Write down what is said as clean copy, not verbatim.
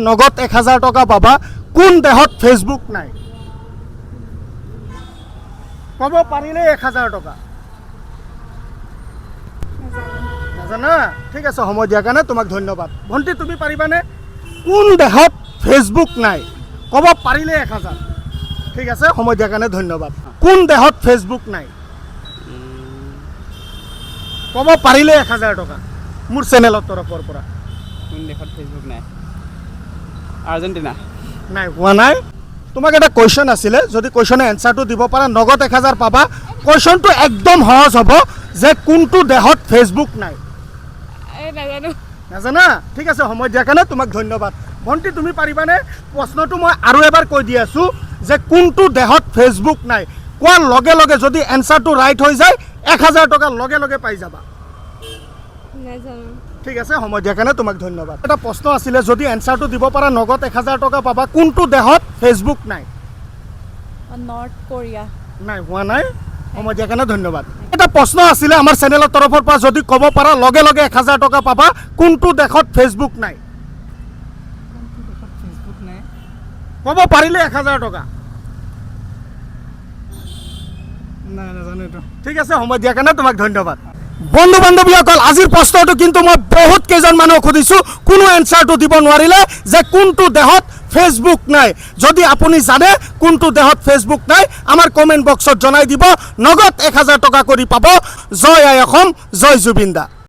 নগদ 1000 টকা পাবা কোন দেহত ফেসবুক নাই কব পাৰিলে 1000 টকা নাজানা ঠিক আছে সময় দিয়াৰ কাৰণে তোমাক ধন্যবাদ ভণ্টি তুমি পাৰিবানে কোন দেহত ফেসবুক নাই কব পাৰিলে 1000 ঠিক আছে সময় দিয়াৰ কাৰণে ধন্যবাদ কোন দেহত ফেসবুক নাই কব পাৰিলে 1000 টকা মোৰ চেনেলৰ তৰফৰ পৰা কোন দেশত ফেসবুক নাই আৰ্জেণ্টিনা নাই হোৱা নাই তোমাক এটা কোৱেশ্চন আছিলে যদি কোৱেশ্চনৰ এনসাৰটো দিব পাৰা নগদ 1000 পাবা কোৱেশ্চনটো একদম সহজ হ'ব যে কোনটো দেহত ফেসবুক নাই নাজানো নাজানা ঠিক আছে সময় দিয়াৰ কাৰণে তোমাক ধন্যবাদ ভণ্টি তুমি পাৰিবানে প্ৰশ্নটো মই আৰু এবাৰ কৈ দি আছো যে কোনটো দেহত ফেসবুক নাই কোৱাৰ লগে লগে যদি এনসাৰটো ৰাইট হৈ যায় 1000 টকা লগে লগে পাই যাবা নাজানো ঠিক আছে সময় দিয়াৰ কাৰণে তোমাক ধন্যবাদ এটা প্ৰশ্ন আছিলে যদি এনসাৰটো দিব পাৰা নগদ 1000 টকা পাবা কোনটো দেহত ফেসবুক নাই নৰ্থ কোৰিয়া নাই হোৱা নাই সময় দিয়াৰ কাৰণে ধন্যবাদ এটা প্ৰশ্ন আছিলে আমাৰ চেনেলৰ তৰফৰ পৰা যদি ক'ব পাৰা লগে লগে 1000 টকা পাবা কোনটো দেশত ফেসবুক নাই ক'ব পাৰিলে 1000 টকা নাই নাজানো এইটো ঠিক আছে সময় দিয়াৰ কাৰণে তোমাক ধন্যবাদ বন্ধু বান্ধৱীসকল আজিৰ প্ৰশ্নটো কিন্তু মই বহুত কেইজন মানুহক সুধিছোঁ কোনো এনসাৰটো দিব নোৱাৰিলে যে কোনটো দেহত ফেসবুক নাই যদি আপুনি জানে কোনটো দেহত ফেসবুক নাই আমাৰ কমেন্ট বক্সত জনাই দিব নগদ 1000 টকা কৰি পাব জয় আই অসম জয় জুবিন দা।